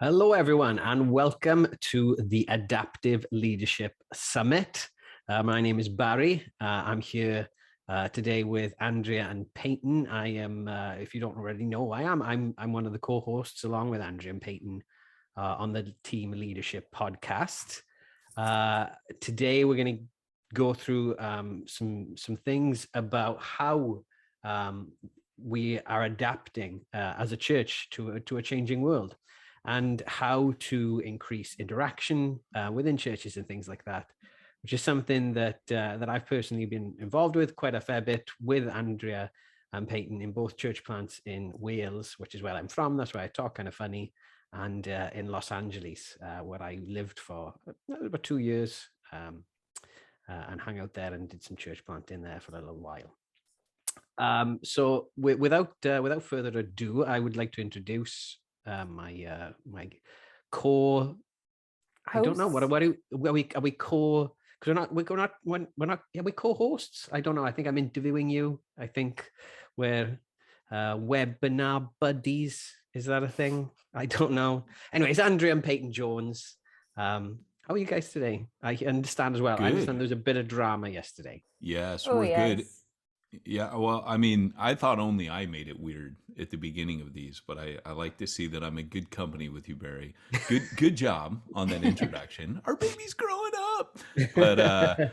Hello, everyone, and welcome to the Adaptive Leadership Summit. My name is Barry. I'm here today with Andrea and Peyton. I am, if you don't already know who I am, I'm one of the co-hosts along with Andrea and Peyton on the Team Leadership podcast. Today, we're going to go through some things about how we are adapting as a church to a changing world, and how to increase interaction within churches and things like that, which is something that I've personally been involved with quite a fair bit with Andrea and Peyton in both church plants in Wales, which is where I'm from. That's why I talk kind of funny, and in Los Angeles, where I lived for about 2 years and hung out there and did some church planting there for a little while. So without further ado, I would like to introduce my core. I don't know. What are we co? Because we're not. Are we co-hosts? I don't know. I think I'm interviewing you. I think we're webinar buddies. Is that a thing? I don't know. Anyways, Andrea and Peyton Jones. How are you guys today? I understand as well. Good. I understand there was a bit of drama yesterday. Yes, we're good. Yeah, well, I mean, I thought only I made it weird at the beginning of these, but I like to see that I'm in good company with you, Barry. Good job on that introduction. Our baby's growing up. But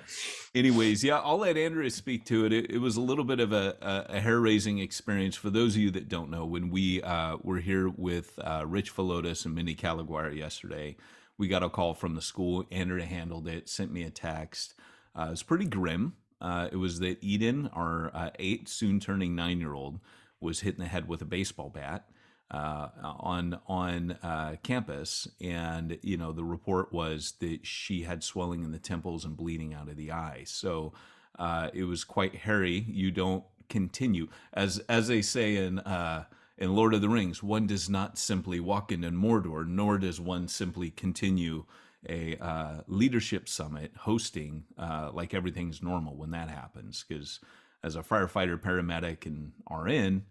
anyways, yeah, I'll let Andrea speak to it. It was a little bit of a hair-raising experience. For those of you that don't know, when we were here with Rich Philotis and Mindy Calaguire yesterday, we got a call from the school. Andrea handled it, sent me a text. It was pretty grim. It was that Eden, our 8, soon turning 9-year-old, was hit in the head with a baseball bat on campus, and the report was that she had swelling in the temples and bleeding out of the eye. So it was quite hairy. You don't continue, as they say in Lord of the Rings, one does not simply walk into Mordor, nor does one simply continue a leadership summit hosting like everything's normal when that happens, because as a firefighter, paramedic, and RN,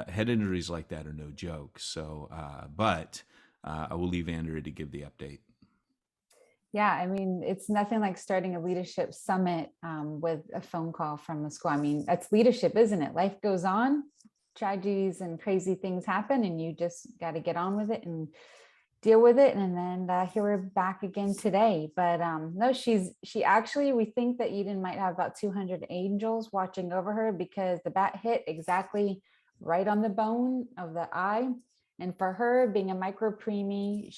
head injuries like that are no joke. So but I will leave Andrea to give the update. Yeah, I mean, it's nothing like starting a leadership summit with a phone call from the school. I mean, that's leadership, isn't it? Life goes on, tragedies and crazy things happen, and you just got to get on with it and deal with it. And then here we're back again today. But no, she actually, we think that Eden might have about 200 angels watching over her, because the bat hit exactly right on the bone of the eye. And for her, being a micropreemie,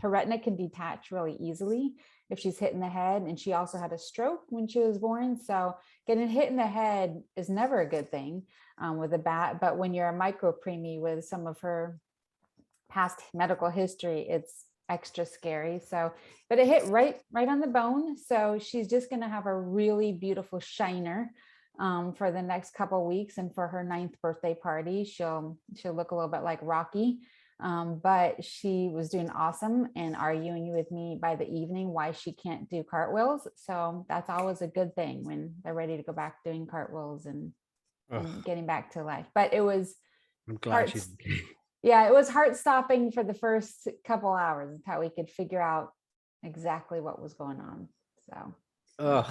her retina can detach really easily if she's hit in the head. And she also had a stroke when she was born. So getting hit in the head is never a good thing with a bat. But when you're a micropreemie with some of her past medical history, it's extra scary. So, but it hit right on the bone. So she's just going to have a really beautiful shiner for the next couple of weeks. And for her 9th birthday party, she'll look a little bit like Rocky. But she was doing awesome and arguing with me by the evening why she can't do cartwheels. So that's always a good thing when they're ready to go back doing cartwheels and getting back to life. But it was, I'm glad she's okay. Yeah, it was heart-stopping for the first couple hours until we could figure out exactly what was going on. So,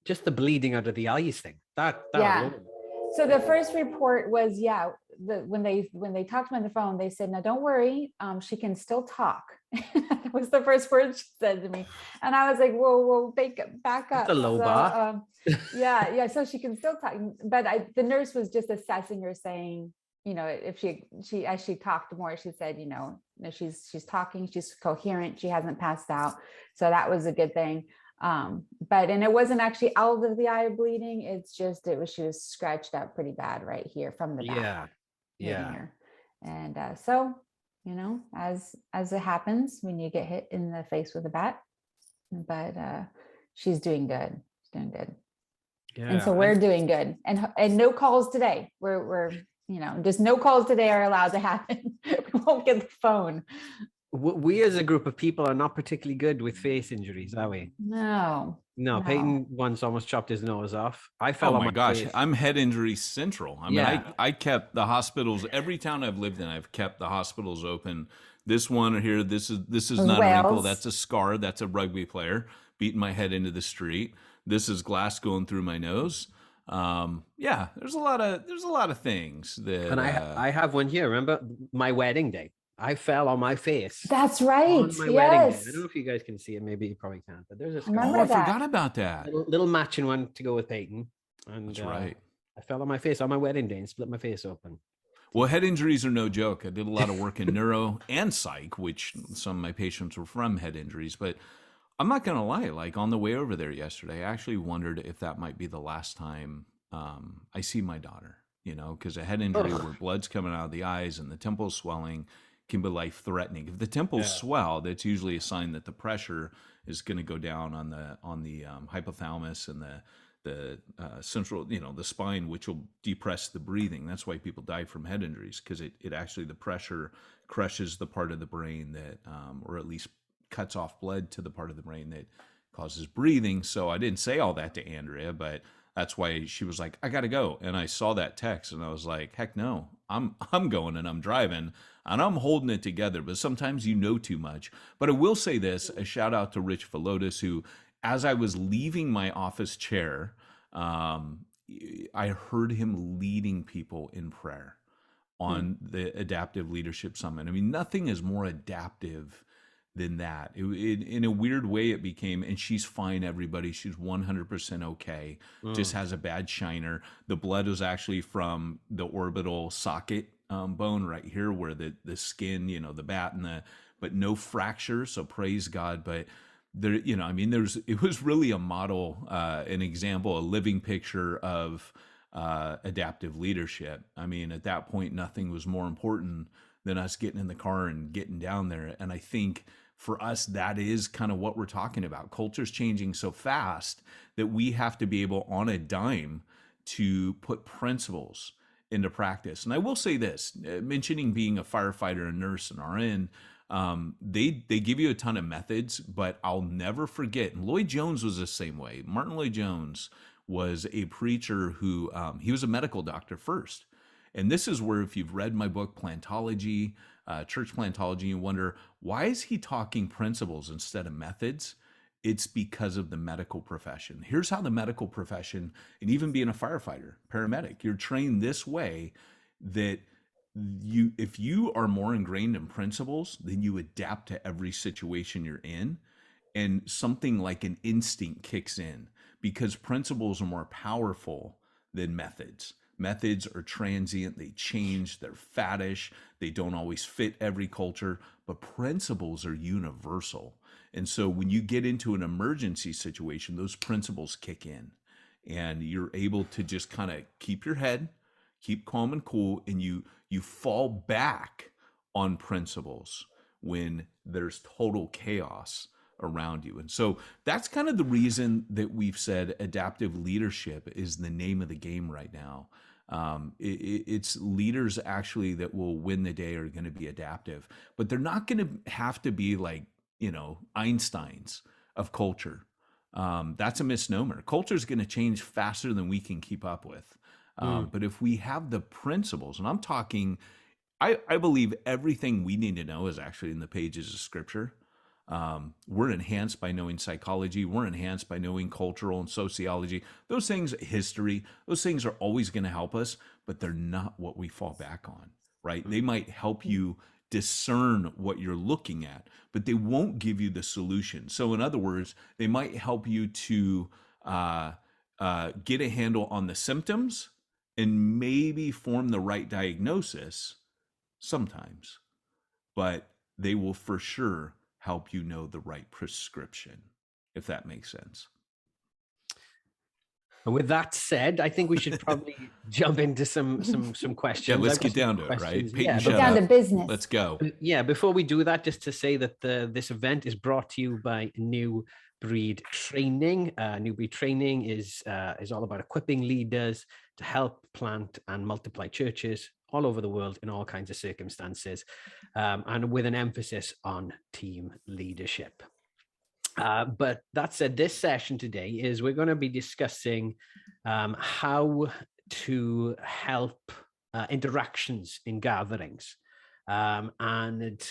just the bleeding out of the eyes thing. That yeah. alone. So the first report was, when they talked to me on the phone, they said, "No, don't worry, she can still talk." That was the first word she said to me, and I was like, "Whoa, back up." That's a low bar. Yeah. So she can still talk, but the nurse was just assessing her, saying, if she as she talked more, she said, she's talking, she's coherent, she hasn't passed out. So that was a good thing. But it wasn't actually out of the eye bleeding. It's just, she was scratched up pretty bad right here from the back. Yeah. Here. And so, as it happens when you get hit in the face with a bat, but she's doing good. She's doing good. Yeah. And so we're doing good. And no calls today. We're just no calls today are allowed to happen. We won't get the phone. We as a group of people are not particularly good with face injuries, are we? No. Peyton once almost chopped his nose off. I fell on my gosh, face. I'm head injury central. I mean, I kept the hospitals, every town I've lived in, I've kept the hospitals open This one here, this is not an ankle. That's a scar. That's a rugby player beating my head into the street. This is glass going through my nose. Yeah, there's a lot of things that. And I have one here. Remember my wedding day? I fell on my face. That's right. On my wedding day. I don't know if you guys can see it. Maybe you probably can't. But there's a scar. I forgot about that. Little matching one to go with Peyton. And that's right. I fell on my face on my wedding day and split my face open. Well, head injuries are no joke. I did a lot of work in neuro and psych, which some of my patients were from head injuries. But I'm not going to lie, like on the way over there yesterday, I actually wondered if that might be the last time I see my daughter, because a head injury where blood's coming out of the eyes and the temple's swelling can be life-threatening. If the temples swell, that's usually a sign that the pressure is going to go down on the hypothalamus and the central, the spine, which will depress the breathing. That's why people die from head injuries, because it actually, the pressure crushes the part of the brain that, or at least cuts off blood to the part of the brain that causes breathing. So I didn't say all that to Andrea, but that's why she was like, I got to go. And I saw that text and I was like, heck no, I'm going and I'm driving and I'm holding it together. But sometimes too much. But I will say this, a shout out to Rich Velotis, who, as I was leaving my office chair, I heard him leading people in prayer on the Adaptive Leadership Summit. I mean, nothing is more adaptive than that. In a weird way, it became, and she's fine, everybody. She's 100% okay. Just has a bad shiner. The blood was actually from the orbital socket bone right here, where the skin, the bat but no fracture. So praise God. But there, it was really a model, an example, a living picture of adaptive leadership. I mean, at that point, nothing was more important than us getting in the car and getting down there. And I think for us, that is kind of what we're talking about. Culture's changing so fast that we have to be able, on a dime, to put principles into practice. And I will say this, mentioning being a firefighter, a nurse, and RN, they give you a ton of methods, but I'll never forget, and Lloyd Jones was the same way. Martin Lloyd Jones was a preacher who, he was a medical doctor first. And this is where, if you've read my book, Plantology, Church Plantology, you wonder, why is he talking principles instead of methods? It's because of the medical profession. Here's how the medical profession, and even being a firefighter, paramedic, you're trained this way, that if you are more ingrained in principles, then you adapt to every situation you're in, and something like an instinct kicks in, because principles are more powerful than methods. Methods are transient, they change, they're faddish, they don't always fit every culture, but principles are universal. And so when you get into an emergency situation, those principles kick in, and you're able to just kind of keep your head, keep calm and cool, and you fall back on principles when there's total chaos around you. And so that's kind of the reason that we've said adaptive leadership is the name of the game right now. It's leaders actually that will win the day are going to be adaptive, but they're not going to have to be like, Einsteins of culture. That's a misnomer. Culture is going to change faster than we can keep up with. But if we have the principles, and I'm talking, I believe everything we need to know is actually in the pages of Scripture. We're enhanced by knowing psychology. We're enhanced by knowing cultural and sociology. Those things, history, those things are always going to help us, but they're not what we fall back on, right? They might help you discern what you're looking at, but they won't give you the solution. So in other words, they might help you to get a handle on the symptoms and maybe form the right diagnosis sometimes, but they will for sure help you know the right prescription, if that makes sense. And with that said, I think we should probably jump into some questions. Yeah, let's get down to it, right? Peyton, get down to business. Let's go. Yeah, before we do that, just to say that this event is brought to you by NewBreed Training. NewBreed Training is all about equipping leaders to help plant and multiply churches all over the world in all kinds of circumstances, and with an emphasis on team leadership. But that said, this session today is we're going to be discussing how to help interactions in gatherings. And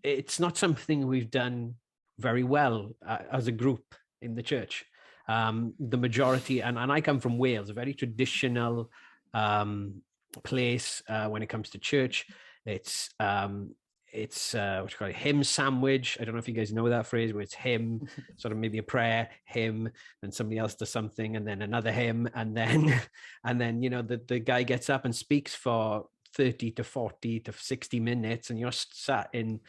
it's not something we've done very well as a group in the church. The majority, and I come from Wales, a very traditional place when it comes to church. It's what you call it, hymn sandwich. I don't know if you guys know that phrase, where it's hymn, sort of maybe a prayer, hymn, and somebody else does something, and then another hymn, and then the guy gets up and speaks for 30 to 40 to 60 minutes, and you're sat in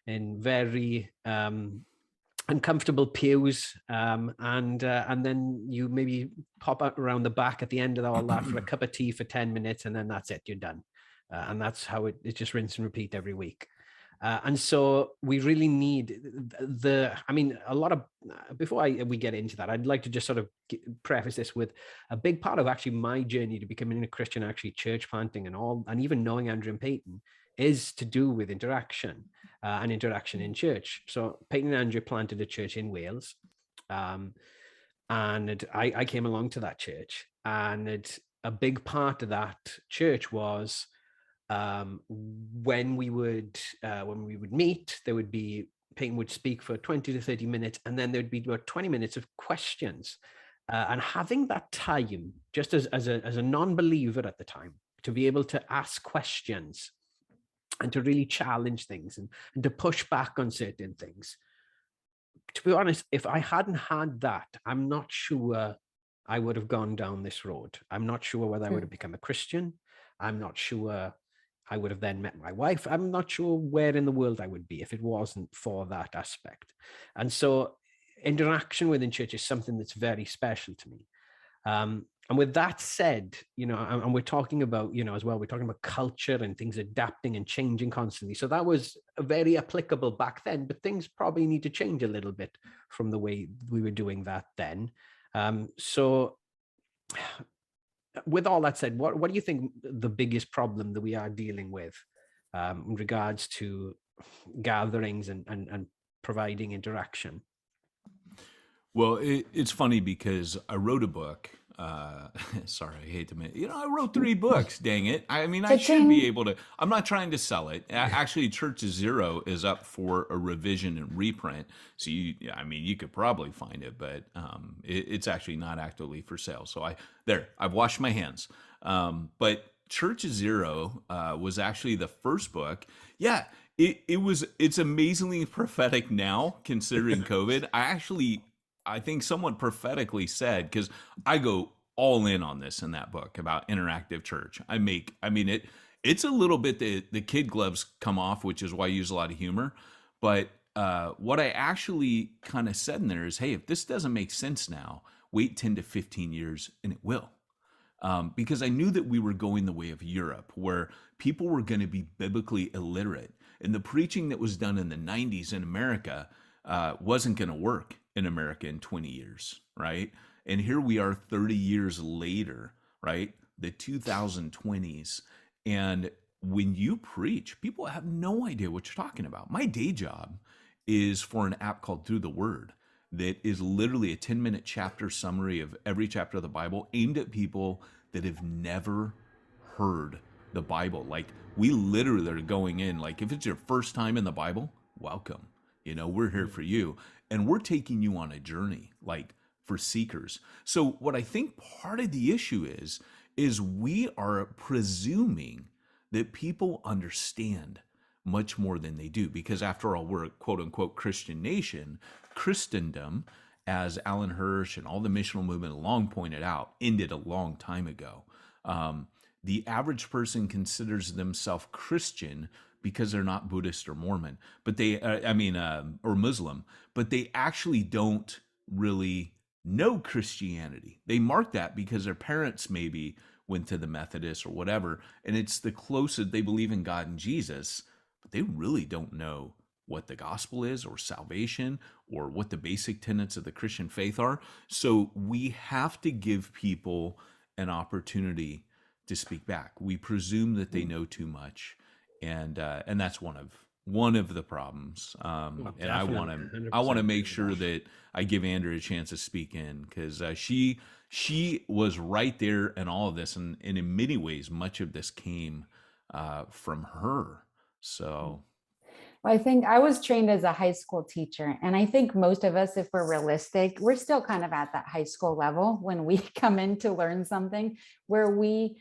very uncomfortable pews, and then you maybe pop out around the back at the end of all that for a cup of tea for 10 minutes, and then that's it, you're done. And that's how it just rinse and repeat every week. And so we really need a lot of, before we get into that, I'd like to just sort of preface this with a big part of actually my journey to becoming a Christian, actually church planting and even knowing Andrew and Peyton, is to do with interaction and interaction in church. So Peyton and Andrew planted a church in Wales, and I came along to that church, and a big part of that church was when we would meet, there would be, Peyton would speak for 20 to 30 minutes, and then there'd be about 20 minutes of questions. And having that time, just as a non-believer at the time, to be able to ask questions and to really challenge things and to push back on certain things. To be honest, if I hadn't had that, I'm not sure I would have gone down this road. I'm not sure whether I would have become a Christian. I'm not sure I would have then met my wife. I'm not sure where in the world I would be if it wasn't for that aspect. And so interaction within church is something that's very special to me. And with that said, and we're talking about, as well, we're talking about culture and things adapting and changing constantly. So that was very applicable back then, but things probably need to change a little bit from the way we were doing that then. So with all that said, what do you think the biggest problem that we are dealing with in regards to gatherings and providing interaction? Well, it's funny because I wrote a book. Sorry, I hate to admit, I wrote 3 books, dang it. I mean, I should be able to, I'm not trying to sell it. Actually, Church of Zero is up for a revision and reprint. So you could probably find it, but it's actually not actively for sale. So I've washed my hands. But Church of Zero was actually the first book. Yeah, it's amazingly prophetic now, considering COVID. I think someone prophetically said, because I go all in on this in that book about interactive church. It's a little bit, the kid gloves come off, which is why I use a lot of humor. But what I actually kind of said in there is, hey, if this doesn't make sense now, wait 10 to 15 years and it will. Because I knew that we were going the way of Europe, where people were going to be biblically illiterate. And the preaching that was done in the 90s in America wasn't going to work in America in 20 years, right? And here we are 30 years later, right? The 2020s. And when you preach, people have no idea what you're talking about. My day job is for an app called Through the Word that is literally a 10-minute chapter summary of every chapter of the Bible aimed at people that have never heard the Bible. Like, we literally are going in, like, if it's your first time in the Bible, welcome. We're here for you. And we're taking you on a journey, like, for seekers. So what I think part of the issue is we are presuming that people understand much more than they do, because after all, we're a quote unquote Christian nation. Christendom, as Alan Hirsch and all the missional movement long pointed out, ended a long time ago. The average person considers themselves Christian because they're not Buddhist or Mormon, but or Muslim, but they actually don't really know Christianity. They mark that because their parents maybe went to the Methodist or whatever, and it's the closest they believe in God and Jesus, but they really don't know what the gospel is or salvation or what the basic tenets of the Christian faith are. So we have to give people an opportunity to speak back. We presume that they know too much. And that's one of the problems. And I want to make sure that I give Andrea a chance to speak in, because she was right there in all of this, and in many ways, much of this came from her. So, Well, I think I was trained as a high school teacher. And I think most of us, if we're realistic, we're still kind of at that high school level when we come in to learn something where we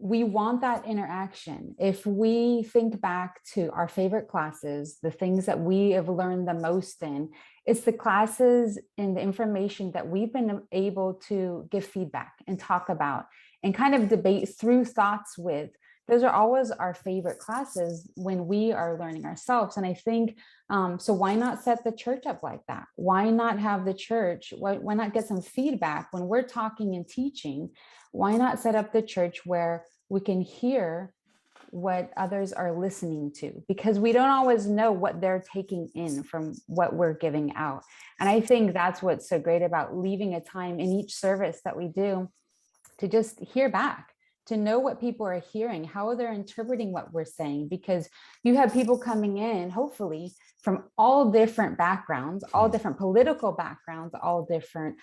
want that interaction. If we think back to our favorite classes, the things that we have learned the most in, it's the classes and the information that we've been able to give feedback and talk about and kind of debate through thoughts with. Those are always our favorite classes when we are learning ourselves. And I think, so why not set the church up like that? Why not have the church, why not get some feedback when we're talking and teaching? Why not set up the church where we can hear what others are listening to? Because we don't always know what they're taking in from what we're giving out. And I think that's what's so great about leaving a time in each service that we do to just hear back, to know what people are hearing, how they're interpreting what we're saying, because you have people coming in, hopefully, from all different backgrounds, all different political backgrounds, all different,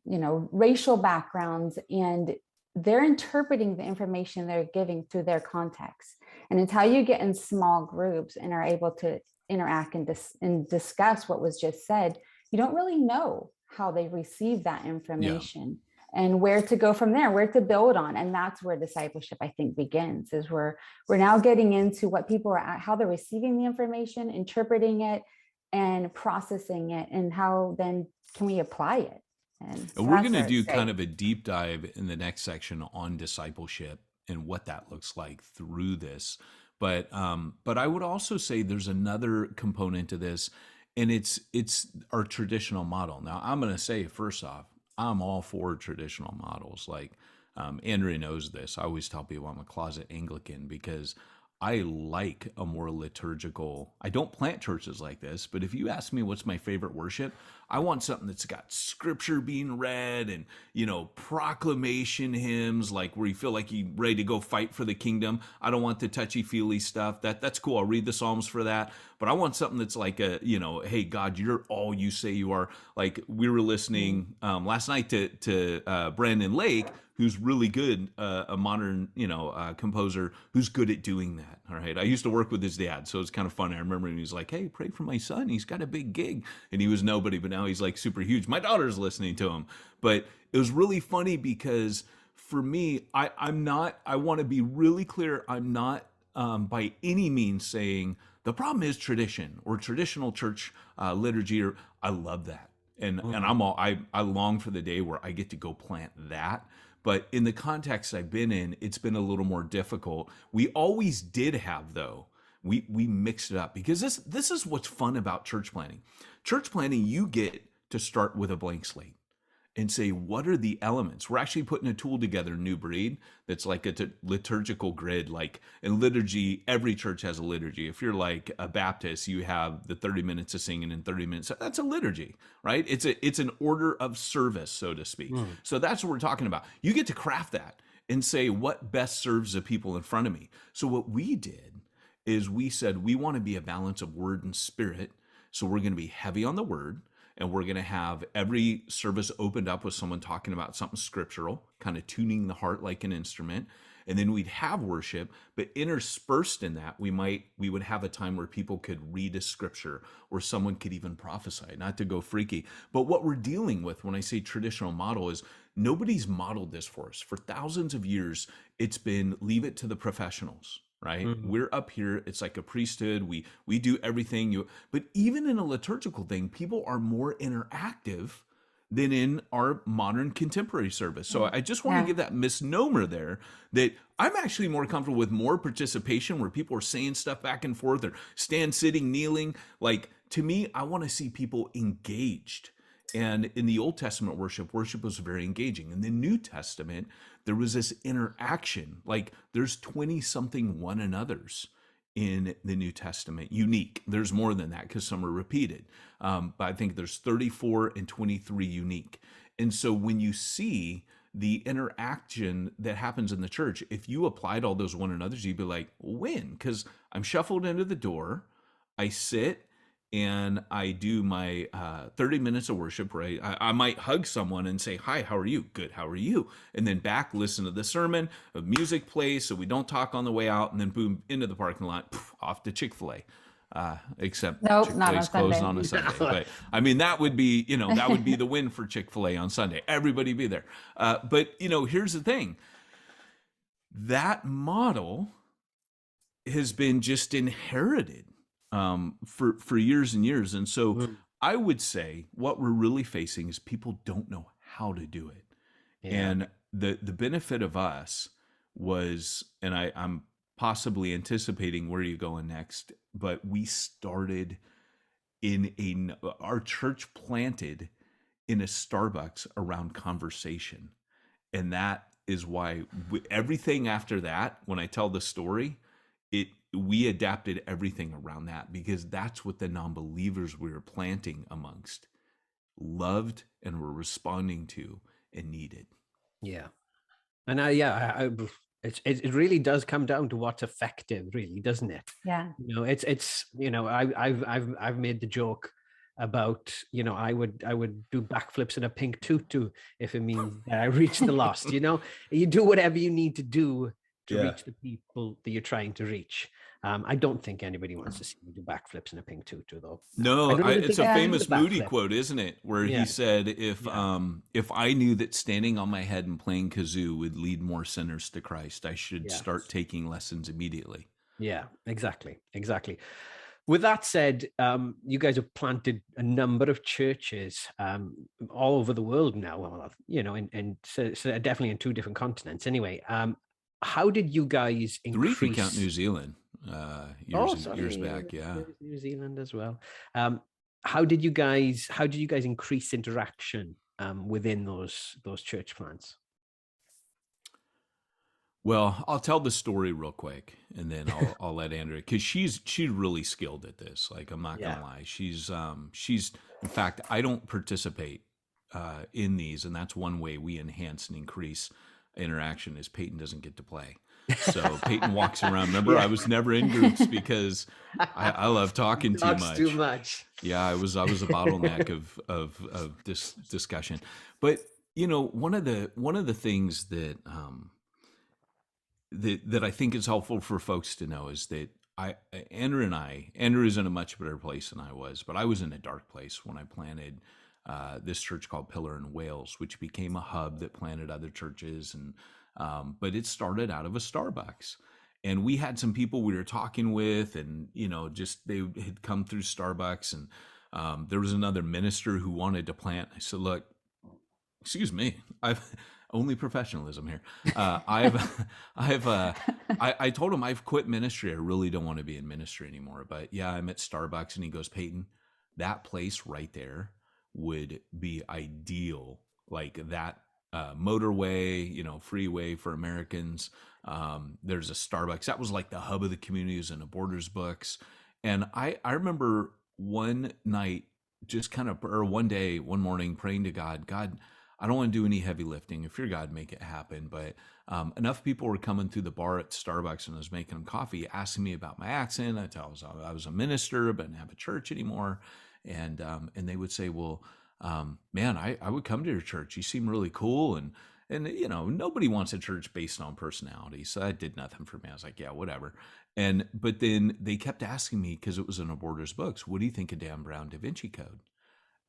racial backgrounds, and they're interpreting the information they're giving through their context. And until you get in small groups and are able to interact and discuss what was just said, you don't really know how they receive that information. And where to go from there, where to build on. And that's where discipleship, I think, begins, is we're now getting into what people are at, how they're receiving the information, interpreting it and processing it, and how then can we apply it. And so we're going to do kind of a deep dive in the next section on discipleship and what that looks like through this. But I would also say there's another component to this, and it's our traditional model. Now, I'm going to say, first off, I'm all for traditional models. Like Andrea knows this. I always tell people I'm a closet Anglican because I like a more liturgical. I don't plant churches like this, but if you ask me what's my favorite worship, I want something that's got scripture being read and, proclamation hymns, like where you feel like you're ready to go fight for the kingdom. I don't want the touchy-feely stuff. That's cool. I'll read the Psalms for that. But I want something that's like hey, God, you're all you say you are. Like we were listening last night to Brandon Lake, who's really good, a modern, composer who's good at doing that. All right. I used to work with his dad, so it's kind of fun. I remember he was like, hey, pray for my son. He's got a big gig. And he was nobody, but now he's like super huge. My daughter's listening to him. But it was really funny because for me, I want to be really clear. I'm not by any means saying the problem is tradition or traditional church liturgy, or I love that. And I long for the day where I get to go plant that. But in the context I've been in, it's been a little more difficult. We always did have, though. We mixed it up because this is what's fun about church planting. Church planting, you get to start with a blank slate and say, what are the elements? We're actually putting a tool together, NewBreed, that's like a liturgical grid. Like in liturgy, every church has a liturgy. If you're like a Baptist, you have the 30 minutes of singing and 30 minutes. That's a liturgy, right? It's an order of service, so to speak. So that's what we're talking about. You get to craft that and say what best serves the people in front of me. So what we did is we said we want to be a balance of word and spirit. So we're going to be heavy on the word. And we're going to have every service opened up with someone talking about something scriptural, kind of tuning the heart like an instrument. And then we'd have worship, but interspersed in that, we would have a time where people could read a scripture or someone could even prophesy, not to go freaky. But what we're dealing with when I say traditional model is nobody's modeled this for us. For thousands of years, it's been leave it to the professionals. Right? Mm-hmm. We're up here. It's like a priesthood. We do everything. But even in a liturgical thing, people are more interactive than in our modern contemporary service. So I just want to give that misnomer there that I'm actually more comfortable with more participation where people are saying stuff back and forth or stand, sitting, kneeling. Like to me, I want to see people engaged. And in the Old Testament worship was very engaging. In the New Testament, there was this interaction. Like there's 20-something one another's in the New Testament, unique. There's more than that because some are repeated. But I think there's 34 and 23 unique. And so when you see the interaction that happens in the church, if you applied all those one another's, you'd be like, when? Because I'm shuffled into the door, I sit, and I do my 30 minutes of worship, right? I might hug someone and say, hi, how are you? Good, how are you? And then back, listen to the sermon, music plays so we don't talk on the way out, and then boom, into the parking lot, off to Chick-fil-A. except Nope, Chick-fil-A not on is closed Sunday. on a Sunday. But I mean, that would be the win for Chick-fil-A on Sunday. Everybody be there. But here's the thing. That model has been just inherited for years and years. And so I would say what we're really facing is people don't know how to do it. Yeah. And the benefit of us was, and I'm possibly anticipating where you're going next, but we started our church planted in a Starbucks around conversation. And that is why everything after that, when I tell the story, we adapted everything around that, because that's what the non-believers we were planting amongst loved and were responding to and needed. Yeah. And it really does come down to what's effective, really, doesn't it? Yeah. I've made the joke about, I would do backflips in a pink tutu if it means that I reach the lost. You do whatever you need to do to reach the people that you're trying to reach. I don't think anybody wants to see me do backflips in a pink tutu, though. No, it's a famous Moody quote, isn't it? Where he said, if I knew that standing on my head and playing kazoo would lead more sinners to Christ, I should start taking lessons immediately. Yeah, exactly. With that said, you guys have planted a number of churches all over the world now, and so definitely in 2 different continents anyway. How did you guys increase? 3 if you count New Zealand years back. Yeah, New Zealand as well. How did you guys increase interaction within those church plants? Well, I'll tell the story real quick, and then I'll let Andrea, because she's really skilled at this. Like, I'm not gonna lie, she's in fact, I don't participate in these, and that's one way we enhance and increase interaction is Peyton doesn't get to play. So Peyton walks around. Remember, I was never in groups because I love talking too much. Too much. Yeah, I was a bottleneck of this discussion. But one of the things that that I think is helpful for folks to know is that Andrew's in a much better place than I was, but I was in a dark place when I planted this church called Pillar in Wales, which became a hub that planted other churches. And but it started out of a Starbucks. And we had some people we were talking with, and just they had come through Starbucks, and there was another minister who wanted to plant. I said, "Look, excuse me, I've only professionalism here. I told him I've quit ministry. I really don't want to be in ministry anymore. But yeah, I'm at Starbucks." And he goes, "Peyton, that place right there would be ideal, like that motorway, freeway for Americans. There's a Starbucks. That was like the hub of the community, was in the Borders books." And I remember one night, one morning praying to God, I don't want to do any heavy lifting. If you're God, make it happen. But enough people were coming through the bar at Starbucks, and I was making them coffee, asking me about my accent. I tell them I was a minister, but didn't have a church anymore. And they would say, "Well, man, I would come to your church. You seem really cool." And nobody wants a church based on personality. So that did nothing for me. I was like, yeah, whatever. But then they kept asking me, because it was in a Borders books, "What do you think of Dan Brown Da Vinci Code?"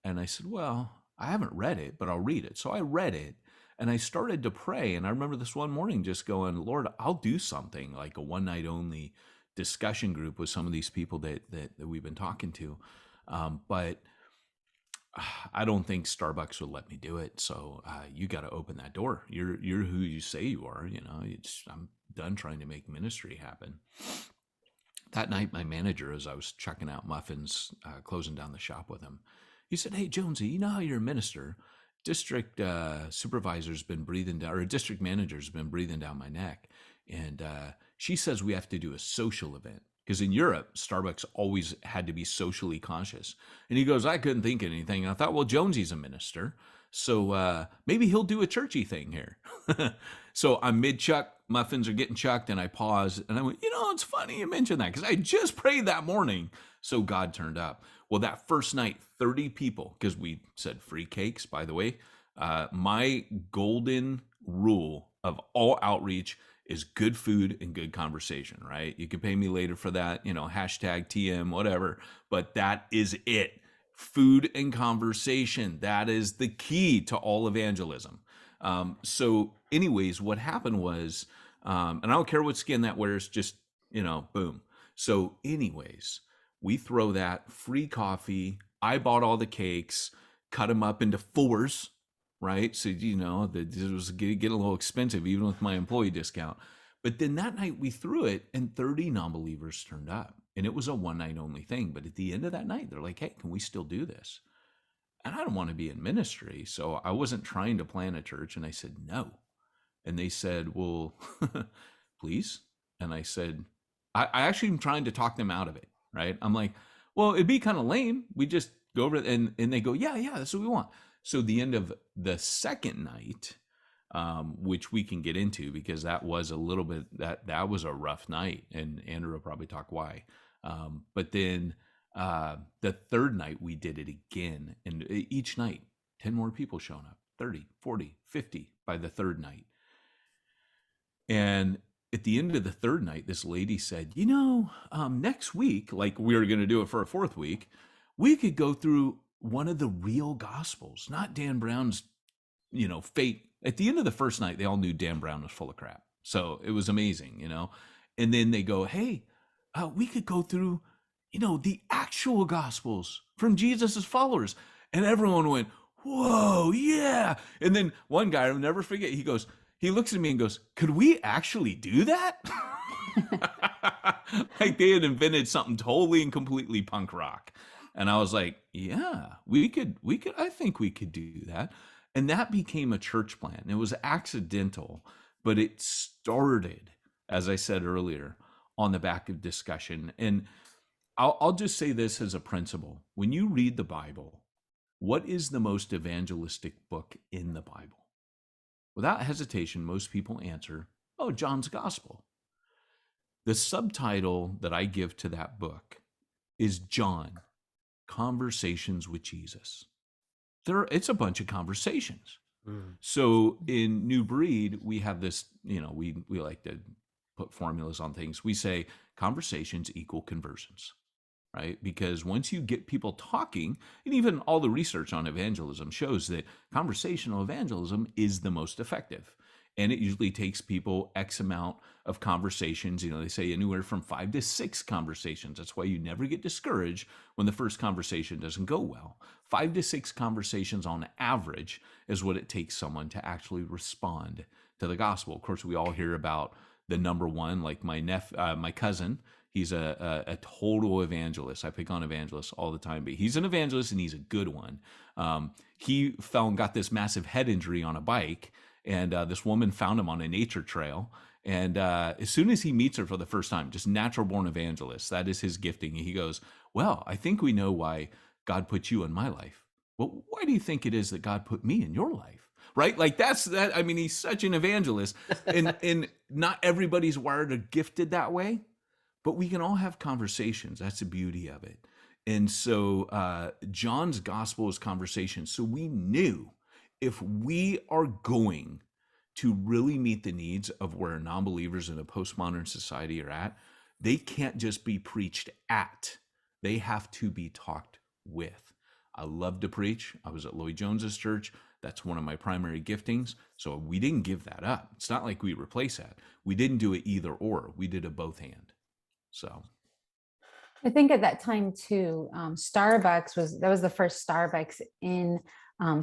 And I said, "Well, I haven't read it, but I'll read it." So I read it, and I started to pray. And I remember this one morning just going, "Lord, I'll do something like a one night only discussion group with some of these people that we've been talking to. But I don't think Starbucks would let me do it. So you got to open that door. You're who you say you are. I'm done trying to make ministry happen." That night, my manager, as I was checking out muffins, closing down the shop with him, he said, "Hey, Jonesy, you know how you're a minister? District supervisor's been breathing down, or a district manager's been breathing down my neck. And she says we have to do a social event." Because in Europe, Starbucks always had to be socially conscious. And he goes, "I couldn't think of anything." And I thought, well, Jonesy's a minister, so maybe he'll do a churchy thing here. So I'm mid-chuck, muffins are getting chucked, and I pause, and I went, it's funny you mentioned that, because I just prayed that morning. So God turned up. Well, that first night, 30 people, because we said free cakes, by the way. My golden rule of all outreach is good food and good conversation, right? You can pay me later for that, hashtag TM, whatever, but that is it. Food and conversation. That is the key to all evangelism. So anyways, what happened was, and I don't care what skin that wears, just, boom. So anyways, we throw that free coffee. I bought all the cakes, cut them up into 4s, right? So, it was getting a little expensive, even with my employee discount. But then that night we threw it and 30 non-believers turned up, and it was a one night only thing. But at the end of that night, they're like, hey, can we still do this? And I don't want to be in ministry. So I wasn't trying to plant a church. And I said, no. And they said, well, please. And I said, I actually am trying to talk them out of it. Right. I'm like, well, it'd be kind of lame. We just go over it. And they go, yeah, that's what we want. So the end of the second night, which we can get into, because that was a little bit, that was a rough night, and Andrew will probably talk why. But then the third night we did it again, and each night 10 more people showing up, 30, 40, 50 by the third night. And at the end of the third night, this lady said, next week, like we were going to do it for a fourth week, we could go through one of the real gospels, not Dan Brown's, fake. At the end of the first night, they all knew Dan Brown was full of crap. So it was amazing, and then they go, hey, we could go through, the actual gospels from Jesus's followers. And everyone went, whoa, yeah. And then one guy, I'll never forget, he looks at me and goes, could we actually do that? Like they had invented something totally and completely punk rock. And I was like, yeah, we could, I think we could do that. And that became a church plant. It was accidental, but it started, as I said earlier, on the back of discussion. And I'll just say this as a principle. When you read the Bible, what is the most evangelistic book in the Bible? Without hesitation, most people answer, oh, John's Gospel. The subtitle that I give to that book is John, Conversations with Jesus. It's a bunch of conversations. So in NewBreed, we have this, we like to put formulas on things. We say conversations equal conversions, right? Because once you get people talking, and even all the research on evangelism shows that conversational evangelism is the most effective. And it usually takes people X amount of conversations. They say anywhere from 5 to 6 conversations. That's why you never get discouraged when the first conversation doesn't go well. 5 to 6 conversations on average is what it takes someone to actually respond to the gospel. Of course, we all hear about the number one, like my cousin. He's a total evangelist. I pick on evangelists all the time, but he's an evangelist and he's a good one. He fell and got this massive head injury on a bike. And this woman found him on a nature trail. And as soon as he meets her for the first time, just natural born evangelist, that is his gifting. He goes, well, I think we know why God put you in my life. Well, why do you think it is that God put me in your life? Right? Like that's that. I mean, he's such an evangelist, and not everybody's wired or gifted that way, but we can all have conversations. That's the beauty of it. And so John's gospel is conversation. So we knew if we are going to really meet the needs of where non-believers in a postmodern society are at, they can't just be preached at. They have to be talked with. I love to preach. I was at Lloyd Jones's church. That's one of my primary giftings. So we didn't give that up. It's not like we replace that. We didn't do it either or. We did a both hand. So I think at that time too, Starbucks was the first Starbucks in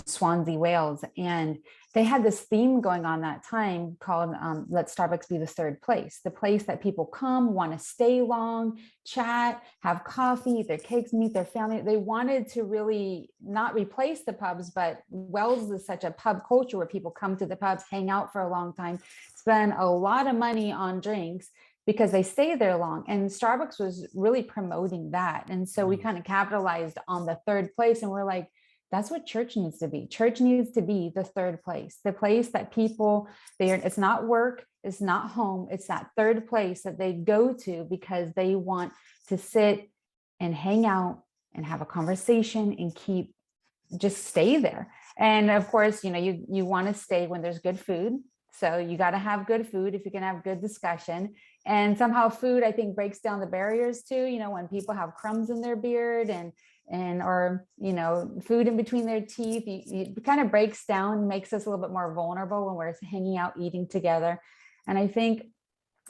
Swansea, Wales. And they had this theme going on that time called Let Starbucks Be the Third Place, the place that people come, want to stay long, chat, have coffee, eat their cakes, meet their family. They wanted to really not replace the pubs, but Wales is such a pub culture where people come to the pubs, hang out for a long time, spend a lot of money on drinks because they stay there long. And Starbucks was really promoting that. And so we kind of capitalized on the third place, and we're like, that's what church needs to be. Church needs to be the third place, the place that people, it's not work, it's not home, it's that third place that they go to because they want to sit and hang out and have a conversation and just stay there. And of course, you want to stay when there's good food. So you got to have good food if you can have good discussion. And somehow food, I think, breaks down the barriers too. When people have crumbs in their beard or food in between their teeth, it kind of breaks down, makes us a little bit more vulnerable when we're hanging out, eating together. And I think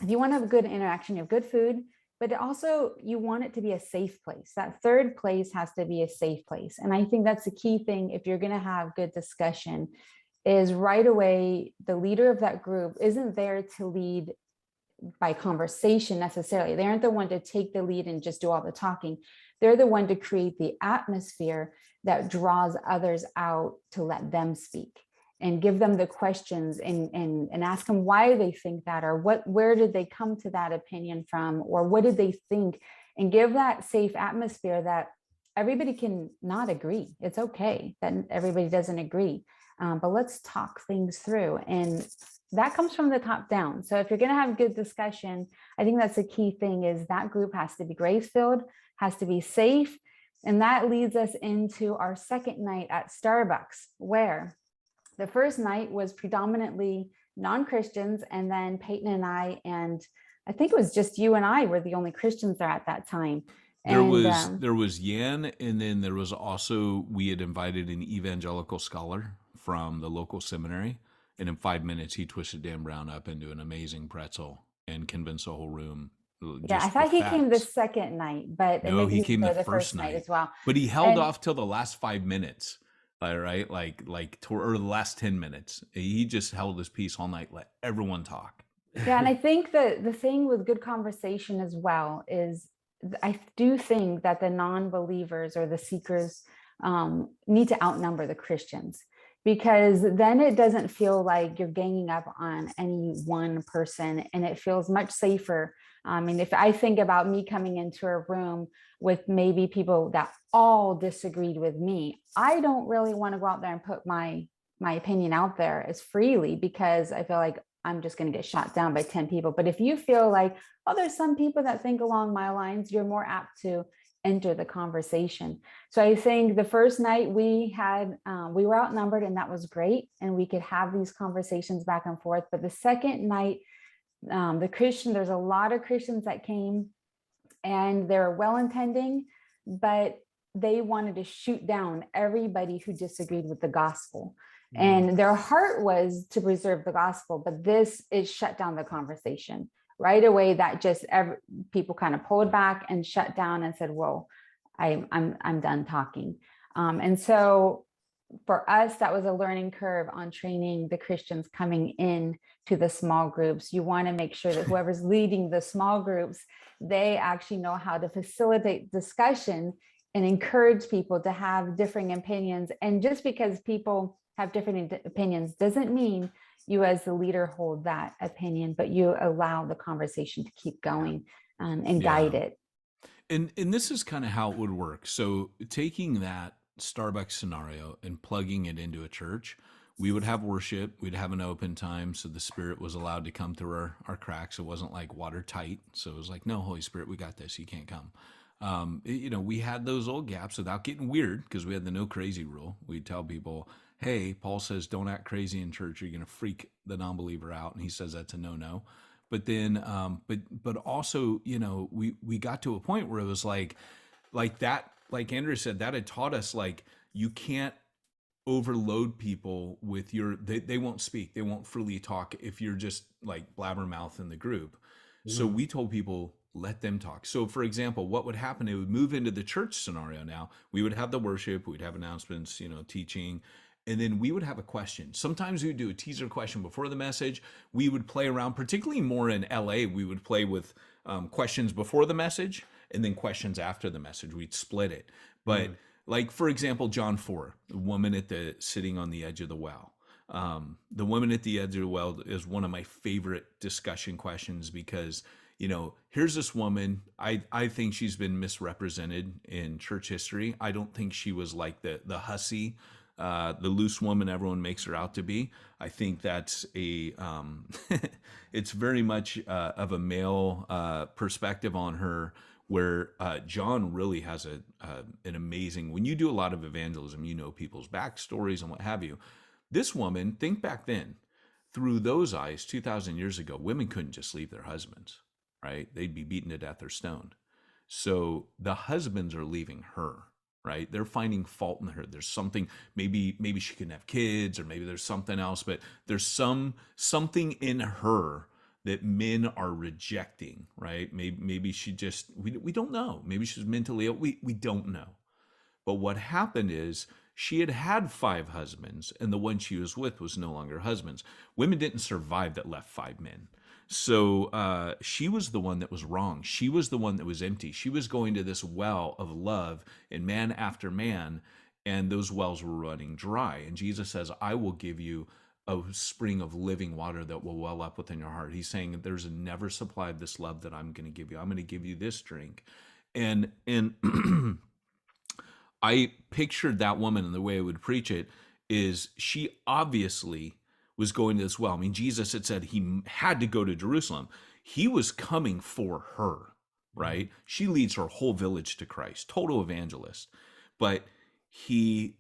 if you want to have a good interaction, you have good food, but also you want it to be a safe place. That third place has to be a safe place. And I think that's the key thing. If you're going to have good discussion, is right away, the leader of that group isn't there to lead by conversation necessarily. They aren't the one to take the lead and just do all the talking. They're the one to create the atmosphere that draws others out to let them speak and give them the questions and ask them why they think that, or where did they come to that opinion from, or what did they think, and give that safe atmosphere that everybody can not agree. It's okay that everybody doesn't agree. But let's talk things through. And that comes from the top down. So if you're going to have good discussion, I think that's the key thing, is that group has to be grace-filled, has to be safe. And that leads us into our second night at Starbucks, where the first night was predominantly non-Christians. And then Peyton and I think it was just you and I were the only Christians there at that time. There was Yan, and then there was also, we had invited an evangelical scholar from the local seminary, and in 5 minutes he twisted Dan Brown up into an amazing pretzel and convinced the whole room. I thought he came the second night, but no, he came the first night as well. But he held off till the last 5 minutes, right? Or the last 10 minutes. He just held his peace all night, let everyone talk. Yeah, and I think that the thing with good conversation as well is, I do think that the non-believers or the seekers need to outnumber the Christians, because then it doesn't feel like you're ganging up on any one person, and it feels much safer. If I think about me coming into a room with maybe people that all disagreed with me, I don't really want to go out there and put my opinion out there as freely, because I feel like I'm just going to get shot down by 10 people. But if you feel like, oh, there's some people that think along my lines, you're more apt to enter the conversation. So I think the first night we were outnumbered, and that was great. And we could have these conversations back and forth. But the second night, there's a lot of Christians that came, and they're well-intending, but they wanted to shoot down everybody who disagreed with the gospel. And their heart was to preserve the gospel, but this is shut down the conversation right away. That just people kind of pulled back and shut down and said, "Whoa, I'm done talking." And so for us, that was a learning curve on training the Christians coming in to the small groups. You want to make sure that whoever's leading the small groups, they actually know how to facilitate discussion and encourage people to have differing opinions. And just because people have different opinions doesn't mean you as the leader hold that opinion, but you allow the conversation to keep going and guide it. And this is kind of how it would work. So taking that Starbucks scenario and plugging it into a church, we would have worship, we'd have an open time, so the Spirit was allowed to come through our cracks. It wasn't like watertight. So it was like, no, Holy Spirit, we got this, you can't come. We had those old gaps without getting weird, because we had the no crazy rule. We'd tell people, hey, Paul says don't act crazy in church, you're going to freak the non-believer out, and he says that's a no-no. But then but also, we got to a point where it was like that, like Andrea said, that had taught us, like, you can't overload people with they won't speak, they won't freely talk if you're just like blabbermouth in the group. So we told people, let them talk. So for example, what would happen, it would move into the church scenario. Now we would have the worship, we'd have announcements, teaching, and then we would have a question. Sometimes we would do a teaser question before the message. We would play around, particularly more in LA, we would play with questions before the message and then questions after the message. We'd split it. But like, for example, John 4, the woman sitting on the edge of the well. The woman at the edge of the well is one of my favorite discussion questions, because here's this woman. I think she's been misrepresented in church history. I don't think she was like the hussy, the loose woman everyone makes her out to be. I think that's it's very much of a male perspective on her, where John really has an amazing, when you do a lot of evangelism, people's backstories and what have you. This woman, think back then, through those eyes, 2,000 years ago, women couldn't just leave their husbands, right? They'd be beaten to death or stoned. So the husbands are leaving her, right? They're finding fault in her. There's something, maybe she couldn't have kids, or maybe there's something else, but there's something in her that men are rejecting, right? Maybe she just, we don't know. Maybe she's mentally ill. We don't know. But what happened is she had 5 husbands, and the one she was with was no longer husbands. Women didn't survive that left 5 men. So she was the one that was wrong. She was the one that was empty. She was going to this well of love in man after man, and those wells were running dry. And Jesus says, I will give you a spring of living water that will well up within your heart. He's saying there's a never supply of this love that I'm going to give you. I'm going to give you this drink. And I pictured that woman, and the way I would preach it is she obviously was going to this well. I mean, Jesus had said he had to go to Jerusalem. He was coming for her, right? She leads her whole village to Christ, total evangelist. But he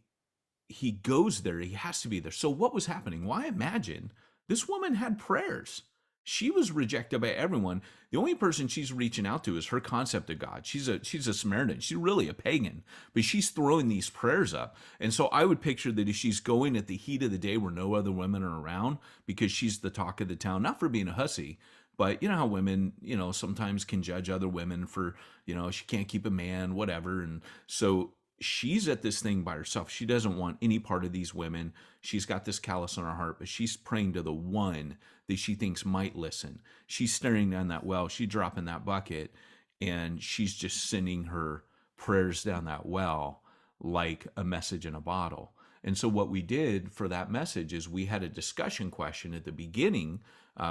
goes there. He has to be there. So what was happening? Well, I imagine this woman had prayers. She was rejected by everyone. The only person she's reaching out to is her concept of God. She's a Samaritan. She's really a pagan, but she's throwing these prayers up. And so I would picture that if she's going at the heat of the day where no other women are around, because she's the talk of the town, not for being a hussy, but you know how women, sometimes can judge other women for, she can't keep a man, whatever. And so she's at this thing by herself. She doesn't want any part of these women. She's got this callous on her heart, but she's praying to the one that she thinks might listen. She's staring down that well. She's dropping that bucket, and she's just sending her prayers down that well like a message in a bottle. And so what we did for that message is we had a discussion question at the beginning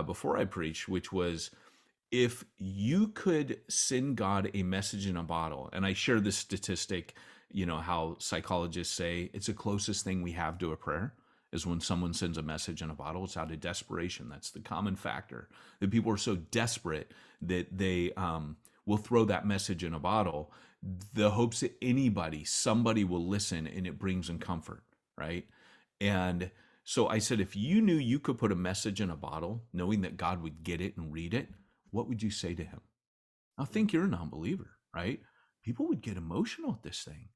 before I preached, which was, if you could send God a message in a bottle, and I share this statistic, how psychologists say it's the closest thing we have to a prayer is when someone sends a message in a bottle. It's out of desperation. That's the common factor, that people are so desperate that they will throw that message in a bottle. The hopes that somebody will listen, and it brings them comfort, right? And so I said, if you knew you could put a message in a bottle, knowing that God would get it and read it, what would you say to him? I think you're a non-believer, right? People would get emotional at this thing.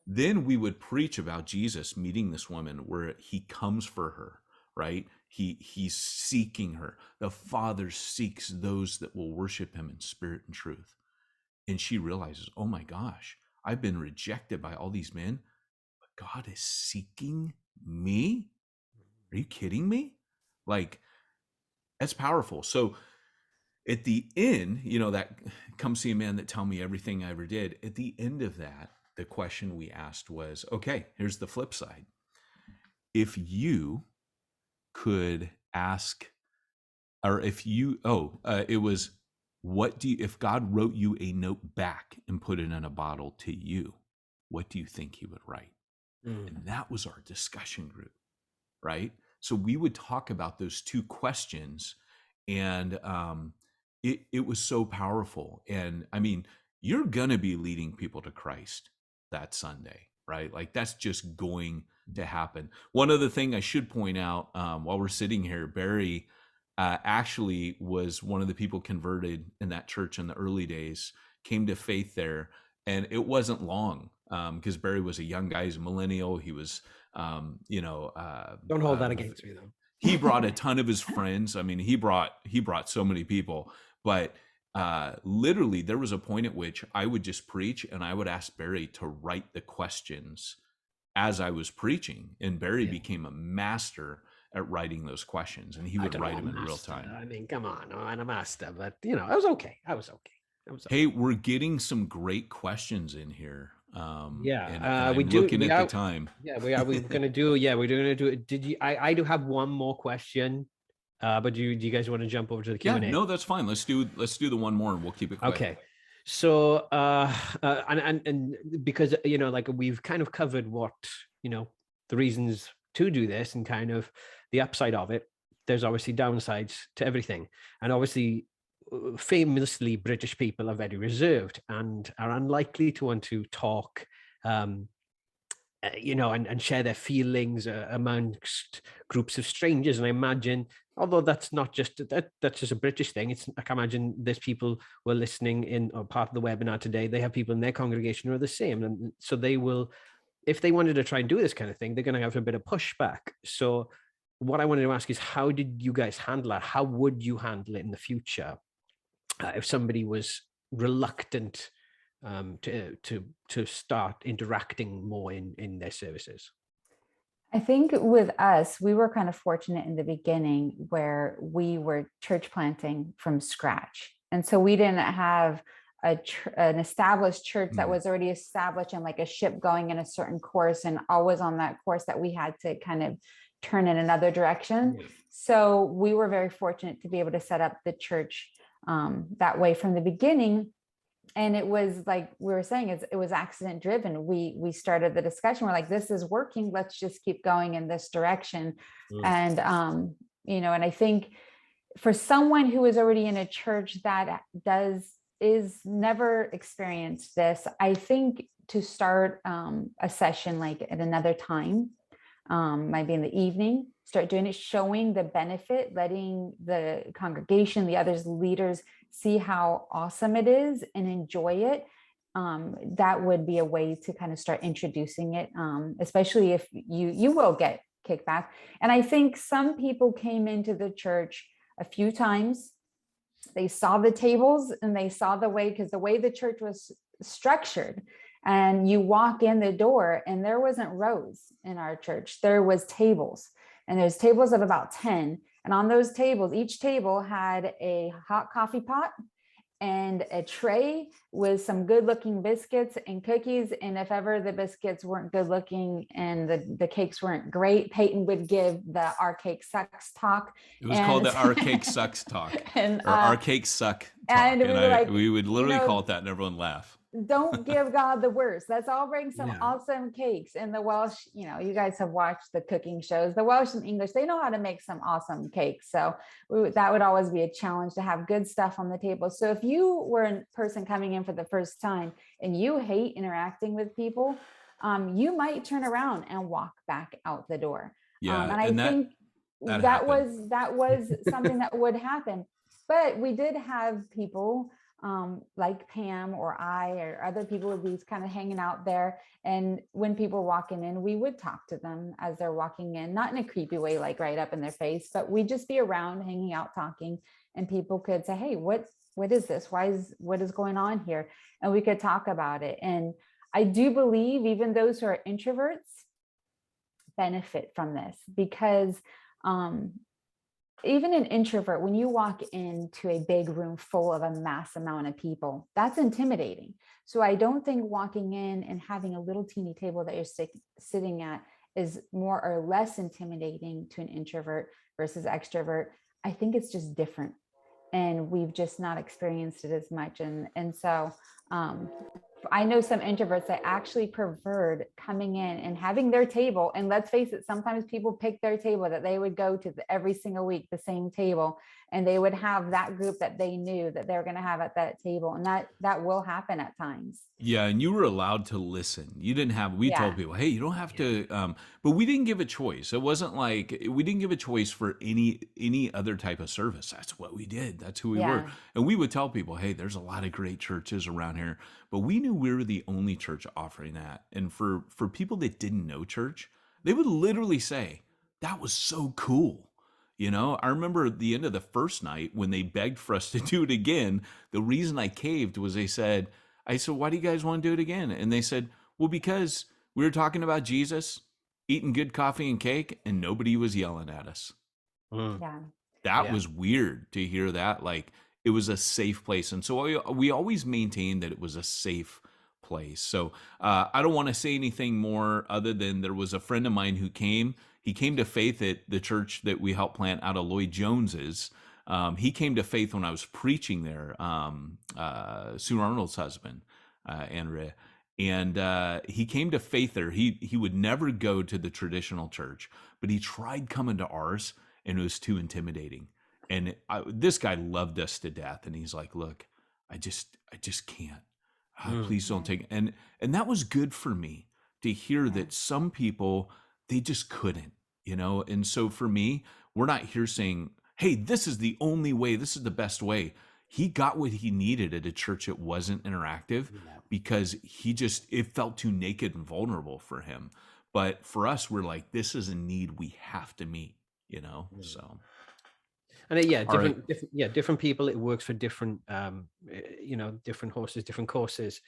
Then we would preach about Jesus meeting this woman where he comes for her, right? He's seeking her. The Father seeks those that will worship him in spirit and truth. And she realizes, oh my gosh, I've been rejected by all these men, but God is seeking me? Are you kidding me? Like, that's powerful. So at the end, that come see a man that tell me everything I ever did. At the end of that, the question we asked was, okay, here's the flip side. If you could ask, or if you, it was, if God wrote you a note back and put it in a bottle to you, what do you think he would write? And that was our discussion group, right? So we would talk about those 2 questions, and it was so powerful. And I mean, you're going to be leading people to Christ that Sunday, right? Like, that's just going to happen. One other thing I should point out while we're sitting here, Barry actually was one of the people converted in that church in the early days, came to faith there. And it wasn't long because Barry was a young guy. He's a millennial. He was, don't hold that against me, though. He brought a ton of his friends. I mean, he brought so many people, but literally there was a point at which I would just preach and I would ask Barry to write the questions as I was preaching, and Barry became a master at writing those questions, and he would write them in real time. I mean, come on, I'm a master, but I was okay. Hey, we're getting some great questions in here. We do. Looking at the time. Yeah, we are. We're gonna do. Yeah, we're gonna do it. Did you? I do have one more question. But do you guys want to jump over to the Q&A? Yeah, no, that's fine. Let's do the one more, and we'll keep it quick. Okay. So and because like we've kind of covered what the reasons to do this and kind of the upside of it. There's obviously downsides to everything, and obviously famously British people are very reserved and are unlikely to want to talk and share their feelings amongst groups of strangers. And I imagine, although that's not just that's just a British thing, I can imagine there's people who are listening in or part of the webinar today. They have people in their congregation who are the same, and so they will, if they wanted to try and do this kind of thing, they're going to have a bit of pushback. So what I wanted to ask is, how did you guys handle that? How would you handle it in the future if somebody was reluctant to start interacting more in their services? I think with us, we were kind of fortunate in the beginning where we were church planting from scratch. And so we didn't have an established church that was already established and like a ship going in a certain course and always on that course that we had to kind of turn in another direction. So we were very fortunate to be able to set up the church that way from the beginning. And it was like we were saying, it was accident driven. We started the discussion. We're like, this is working. Let's just keep going in this direction. And, and I think for someone who is already in a church that is never experienced this, I think to start a session like at another time, might be in the evening, start doing it, showing the benefit, letting the congregation, the others, leaders see how awesome it is and enjoy it. That would be a way to kind of start introducing it, especially if you will get kickback. And I think some people came into the church a few times. They saw the tables and they saw the way, because the way the church was structured, and you walk in the door and there wasn't rows in our church, there was tables, and there's tables of about 10. And on those tables, each table had a hot coffee pot and a tray with some good looking biscuits and cookies. And if ever the biscuits weren't good looking and the cakes weren't great, Peyton would give the "Our Cake Sucks" talk. It was called the "Our Cake Sucks" talk, or "Our Cake Suck" talk. And we would literally call it that, and everyone laugh. Don't give God the worst. Let's all bring some awesome cakes. And the Welsh, you guys have watched the cooking shows. The Welsh and English, they know how to make some awesome cakes. So that would always be a challenge, to have good stuff on the table. So if you were a person coming in for the first time and you hate interacting with people, you might turn around and walk back out the door. And I think that was something that would happen. But we did have people like Pam or I or other people would be kind of hanging out there. And when people were walking in, we would talk to them as they're walking in, not in a creepy way, like right up in their face, but we'd just be around, hanging out, talking, and people could say, hey, what is this? What is going on here? And we could talk about it. And I do believe even those who are introverts benefit from this, because even an introvert, when you walk into a big room full of a mass amount of people, that's intimidating. So I don't think walking in and having a little teeny table that you're sitting at is more or less intimidating to an introvert versus extrovert. I think it's just different, and we've just not experienced it as much. And so I know some introverts that actually preferred coming in and having their table. And let's face it, sometimes people pick their table that they would go to every single week, the same table, and they would have that group that they knew that they were going to have at that table. And that will happen at times. Yeah. And you were allowed to listen. You didn't have, we told people, hey, you don't have to, but we didn't give a choice. It wasn't like, we didn't give a choice for any other type of service. That's what we did. That's who we were. And we would tell people, hey, there's a lot of great churches around here, but we knew we were the only church offering that. And for people that didn't know church, they would literally say, that was so cool. I remember at the end of the first night when they begged for us to do it again, the reason I caved was I said, why do you guys want to do it again? And they said, well, because we were talking about Jesus, eating good coffee and cake, and nobody was yelling at us. That was weird to hear that. Like, it was a safe place. And so we always maintained that it was a safe place. So I don't want to say anything more other than there was a friend of mine who came. He came to faith at the church that we helped plant out of Lloyd Jones's. He came to faith when I was preaching there, Sue Arnold's husband, Andrea. And he came to faith there. He would never go to the traditional church, but he tried coming to ours, and it was too intimidating. And this guy loved us to death. And he's like, look, I just can't. Please don't take it. And that was good for me, to hear that some people, they just couldn't, And so for me, we're not here saying, hey, this is the only way, this is the best way. He got what he needed at a church that wasn't interactive because it felt too naked and vulnerable for him. But for us, we're like, this is a need we have to meet, so. And different people, it works for different, different horses, different courses.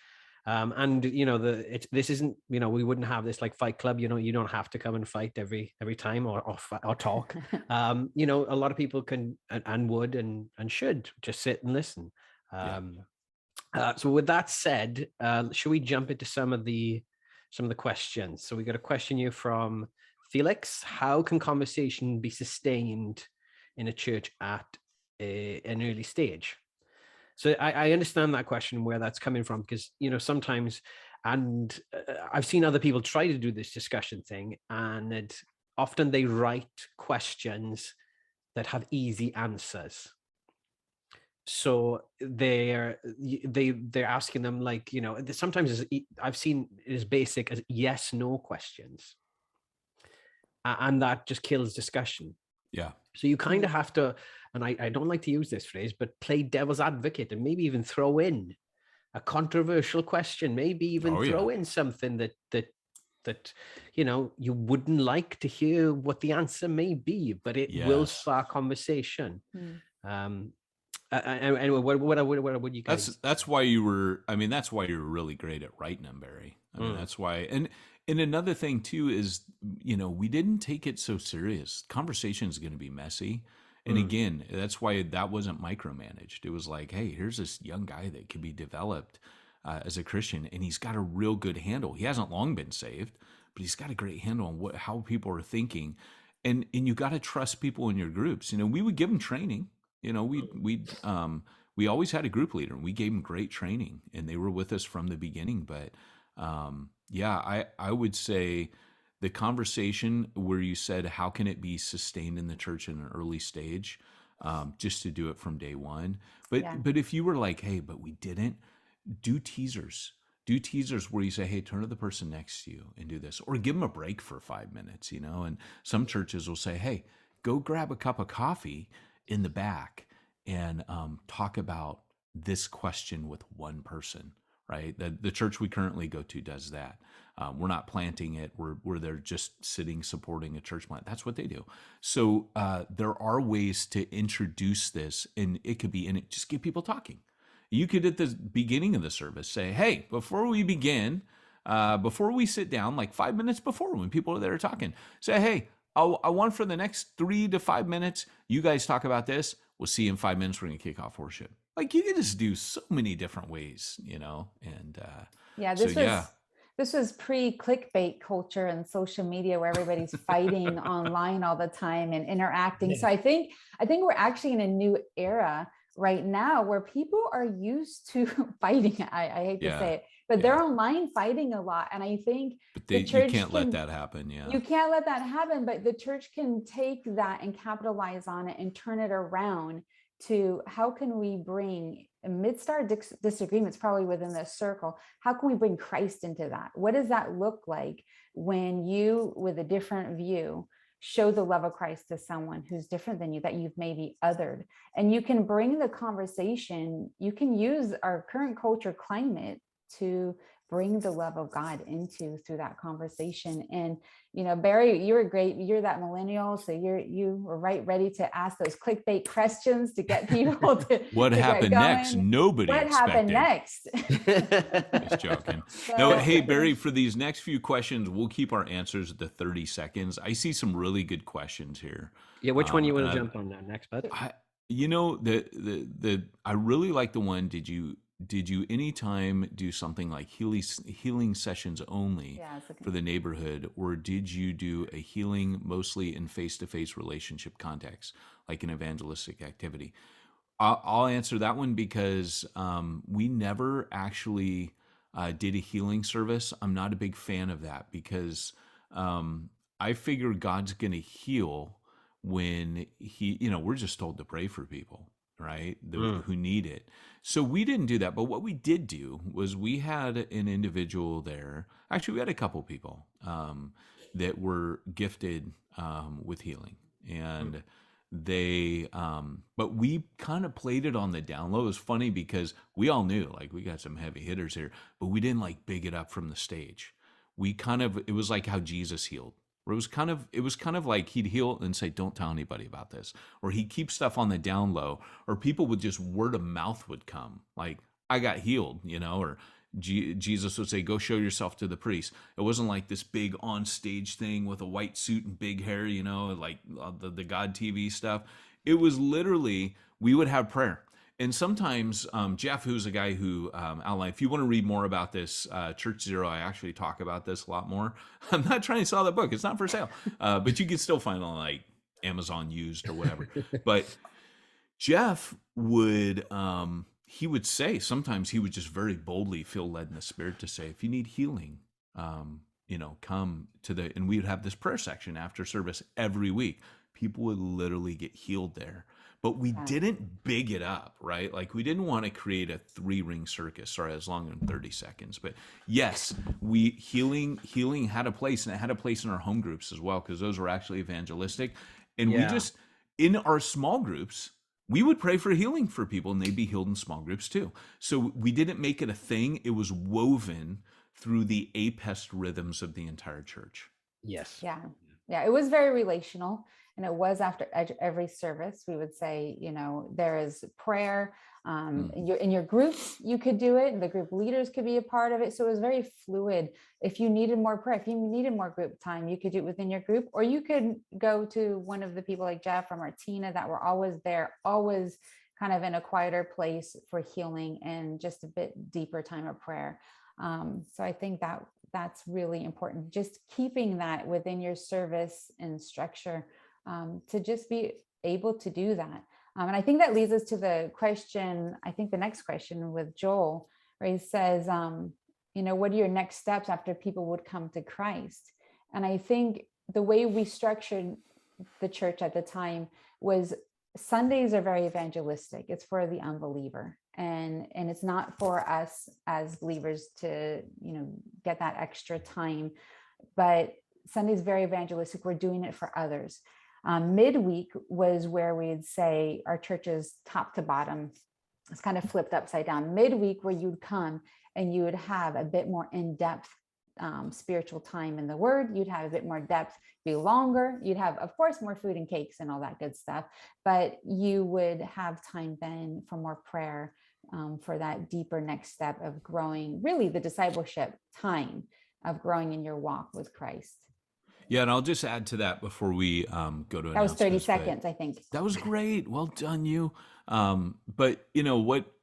And this isn't, we wouldn't have this like Fight Club, you don't have to come and fight every time or talk. A lot of people can and would and should just sit and listen. So with that said, should we jump into some of the questions? So we got a question here from Felix. How can conversation be sustained in a church at an early stage? So I understand that question, where that's coming from, because, sometimes, and I've seen other people try to do this discussion thing, and often they write questions that have easy answers. So they're asking them, like, sometimes I've seen it as basic as yes, no questions. And that just kills discussion. Yeah. So you kind of have to, and I don't like to use this phrase, but play devil's advocate and maybe even throw in a controversial question, maybe even throw in something that you wouldn't like to hear what the answer may be, but it will spark conversation. Anyway, what would you guys? That's why you were. I mean, that's why you're really great at writing them, Barry. I mean, that's why. And another thing too is, we didn't take it so serious. Conversation is going to be messy. And again, that's why that wasn't micromanaged. It was like, hey, here's this young guy that can be developed as a Christian, and he's got a real good handle. He hasn't long been saved, but he's got a great handle on how people are thinking. And you got to trust people in your groups. We would give them training. We always had a group leader, and we gave them great training, and they were with us from the beginning. But I would say the conversation where you said, how can it be sustained in the church in an early stage, just to do it from day one. But if you were like, hey, but we didn't, do teasers where you say, hey, turn to the person next to you and do this, or give them a break for 5 minutes, and some churches will say, hey, go grab a cup of coffee in the back and talk about this question with one person, right? The church we currently go to does that. We're not planting it. We're there just sitting, supporting a church plant. That's what they do. So there are ways to introduce this, and it could be in it. Just get people talking. You could, at the beginning of the service, say, hey, before we begin, before we sit down, like 5 minutes before, when people are there talking, say, hey, I want for the next 3 to 5 minutes, you guys talk about this. We'll see you in 5 minutes. We're going to kick off worship. Like, you can just do so many different ways, and this was pre-clickbait culture and social media, where everybody's fighting online all the time and interacting. Yeah. So I think we're actually in a new era right now where people are used to fighting. I hate to say it, but they're online fighting a lot. And I think you can't let that happen. Yeah. You can't let that happen, but the church can take that and capitalize on it and turn it around to how can we bring, amidst our disagreements, probably within this circle, how can we bring Christ into that? What does that look like when you, with a different view, show the love of Christ to someone who's different than you, that you've maybe othered? And you can bring the conversation, you can use our current culture climate to bring the love of God through that conversation. And, Barry, you were great. You're that millennial. So you were ready to ask those clickbait questions to get people to what happened next? Nobody what expected. Happened next? Just joking. No, hey, Barry, for these next few questions, we'll keep our answers at the 30 seconds. I see some really good questions here. Yeah, which one you want to jump on next, bud? I really like the one, did you anytime do something like healing sessions only for the neighborhood, or did you do a healing mostly in face-to-face relationship context, like an evangelistic activity? I'll answer that one because we never actually did a healing service. I'm not a big fan of that because I figure God's going to heal when we're just told to pray for people. right? Who need it. So we didn't do that. But what we did do was we had an individual there. Actually, we had a couple people that were gifted with healing. And but we kind of played it on the down low. It was funny because we all knew, like, we got some heavy hitters here, but we didn't like big it up from the stage. It was like how Jesus healed. Where it was kind of like he'd heal and say, don't tell anybody about this. Or he'd keep stuff on the down low, or people would just word of mouth would come. Like, I got healed, or Jesus would say, go show yourself to the priest. It wasn't like this big on stage thing with a white suit and big hair, like the God TV stuff. It was literally, we would have prayer. And sometimes Jeff, who's a guy who outlined, if you want to read more about this, Church Zero, I actually talk about this a lot more. I'm not trying to sell that book. It's not for sale. But you can still find it on like Amazon used or whatever. But Jeff would, he would say, sometimes he would just very boldly feel led in the Spirit to say, if you need healing, come to and we would have this prayer section after service every week. People would literally get healed there. But we didn't big it up, right? Like, we didn't want to create a 3-ring circus. Sorry, I was longer than 30 seconds. But yes, healing had a place, and it had a place in our home groups as well, because those were actually evangelistic. And we just, in our small groups, we would pray for healing for people, and they'd be healed in small groups too. So we didn't make it a thing. It was woven through the APEST rhythms of the entire church. Yes. Yeah. It was very relational. And it was after every service, we would say, there is prayer. You're in your groups, you could do it. And the group leaders could be a part of it. So it was very fluid. If you needed more prayer, if you needed more group time, you could do it within your group, or you could go to one of the people like Jeff or Martina that were always there, always kind of in a quieter place for healing and just a bit deeper time of prayer. So I think that's really important. Just keeping that within your service and structure. To just be able to do that. And I think that leads us to the question, I think the next question with Joel, where he says, what are your next steps after people would come to Christ? And I think the way we structured the church at the time was Sundays are very evangelistic. It's for the unbeliever. And it's not for us as believers to, get that extra time, but Sunday's very evangelistic. We're doing it for others. Midweek was where we'd say our church's top to bottom. It's kind of flipped upside down. Midweek, where you'd come and you would have a bit more in-depth spiritual time in the Word. You'd have a bit more depth, be longer. You'd have, of course, more food and cakes and all that good stuff. But you would have time then for more prayer, for that deeper next step of growing, really the discipleship time of growing in your walk with Christ. Yeah, and I'll just add to that before we go to that was 30 seconds, I think. That was great. Well done, you. But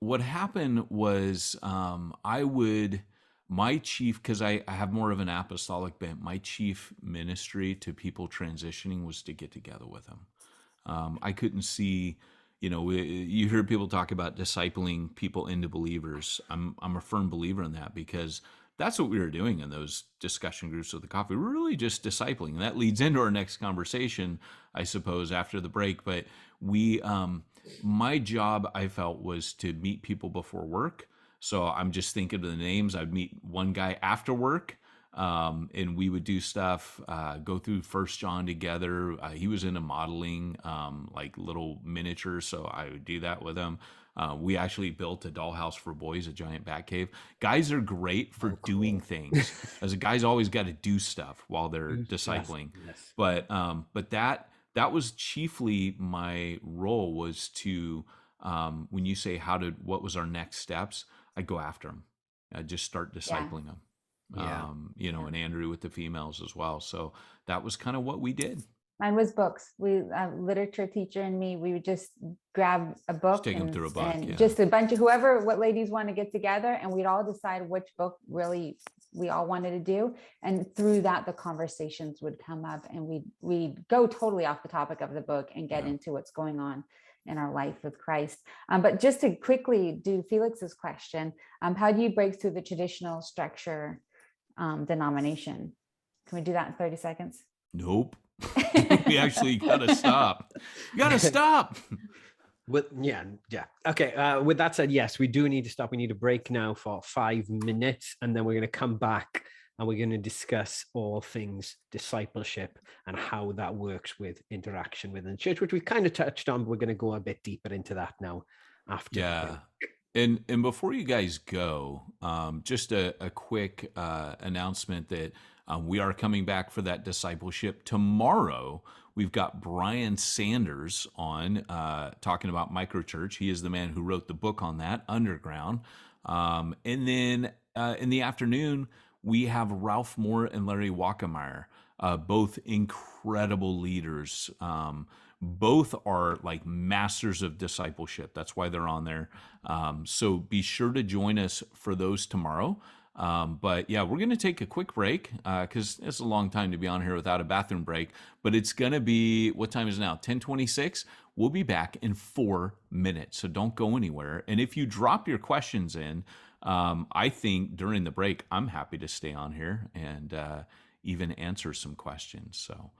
what happened was my chief, because I have more of an apostolic bent, my chief ministry to people transitioning was to get together with them. I couldn't see, you hear people talk about discipling people into believers. I'm a firm believer in that, because that's what we were doing in those discussion groups with the coffee. We're really just discipling. And that leads into our next conversation, I suppose, after the break. But my job, I felt, was to meet people before work. So I'm just thinking of the names. I'd meet one guy after work, and we would do stuff, go through 1 John together. He was into modeling, like little miniatures, so I would do that with him. We actually built a dollhouse for boys, a giant bat cave. Guys are great for doing things. As a guy's always got to do stuff while they're discipling. Yes. But that was chiefly my role, was to, when you say what was our next steps, I'd go after them. I'd just start discipling them. And Andrew with the females as well. So that was kind of what we did. Mine was books. Literature teacher and me, we would just grab a book, just take them through a book, and just a bunch of what ladies want to get together, and we'd all decide which book really we all wanted to do. And through that, the conversations would come up, and we'd go totally off the topic of the book and get into what's going on in our life with Christ. But just to quickly do Felix's question, how do you break through the traditional structure denomination? Can we do that in 30 seconds? Nope. We actually gotta stop. You gotta stop. Yeah. Okay. With that said, yes, we do need to stop. We need a break now for 5 minutes, and then we're going to come back and we're going to discuss all things discipleship and how that works with interaction within the church, which we've kind of touched on, but we're going to go a bit deeper into that now after the break. And before you guys go, just a quick announcement that we are coming back for that discipleship tomorrow. We've got Brian Sanders on talking about microchurch. He is the man who wrote the book on that, Underground. And then in the afternoon, we have Ralph Moore and Larry Wackemeyer, both incredible leaders. Both are like masters of discipleship. That's why they're on there. So be sure to join us for those tomorrow. But yeah, we're going to take a quick break because it's a long time to be on here without a bathroom break. But it's going to be, what time is it now? 10:26. We'll be back in 4 minutes. So don't go anywhere. And if you drop your questions in, I think during the break, I'm happy to stay on here and even answer some questions. So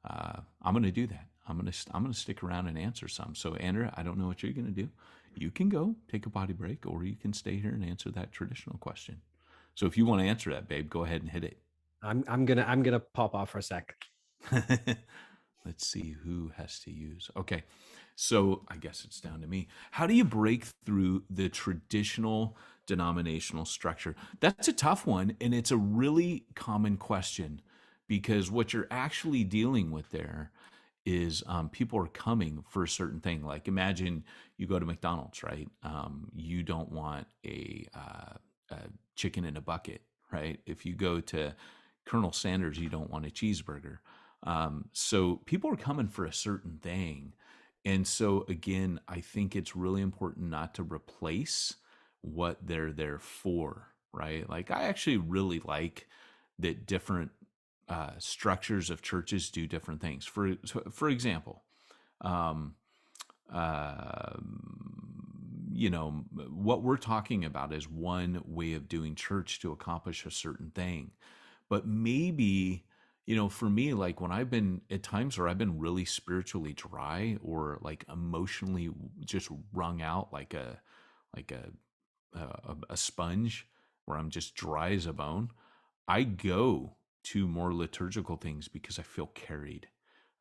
I'm going to do that. I'm going to stick around and answer some. So Andrea, I don't know what you're going to do. You can go take a potty break, or you can stay here and answer that traditional question. So if you want to answer that, babe, go ahead and hit it. I'm gonna pop off for a sec. Let's see who has to use. Okay, so I guess it's down to me. How do you break through the traditional denominational structure? That's a tough one, and it's a really common question because what you're actually dealing with there is people are coming for a certain thing. Like imagine you go to McDonald's, right? You don't want a chicken in a bucket, right? If you go to Colonel Sanders, you don't want a cheeseburger. So people are coming for a certain thing. And so again, I think it's really important not to replace what they're there for, right? Like I actually really like that different structures of churches do different things. For example, what we're talking about is one way of doing church to accomplish a certain thing. But maybe, for me, like when I've been at times where I've been really spiritually dry or like emotionally just wrung out like a sponge where I'm just dry as a bone, I go to more liturgical things because I feel carried.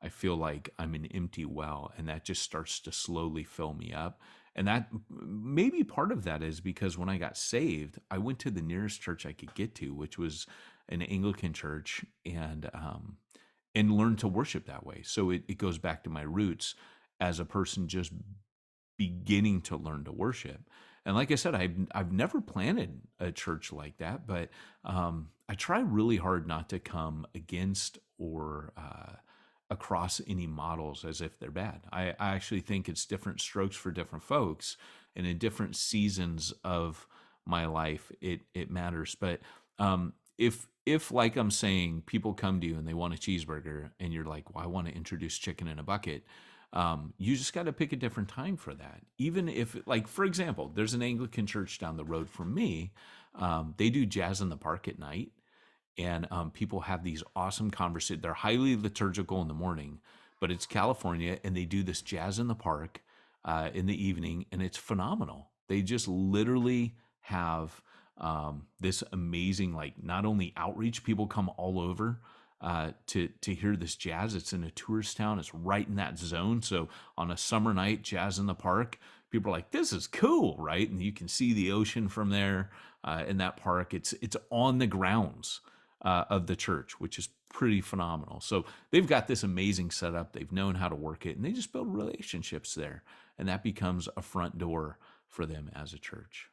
I feel like I'm an empty well, and that just starts to slowly fill me up. And that maybe part of that is because when I got saved, I went to the nearest church I could get to, which was an Anglican church, and learned to worship that way. So it goes back to my roots as a person just beginning to learn to worship. And like I said, I've never planted a church like that, but I try really hard not to come against or across any models as if they're bad. I actually think it's different strokes for different folks, and in different seasons of my life, it matters. But if like I'm saying, people come to you and they want a cheeseburger, and you're like, well, I want to introduce chicken in a bucket. You just got to pick a different time for that. Even if, like, for example, there's an Anglican church down the road from me. They do jazz in the park at night, and people have these awesome conversations. They're highly liturgical in the morning, but it's California, and they do this jazz in the park in the evening, and it's phenomenal. They just literally have this amazing, like, not only outreach, people come all over to hear this jazz. It's in a tourist town. It's right in that zone. So on a summer night, jazz in the park, people are like, this is cool, right? And you can see the ocean from there in that park. It's on the grounds of the church, which is pretty phenomenal. So they've got this amazing setup. They've known how to work it, and they just build relationships there. And that becomes a front door for them as a church.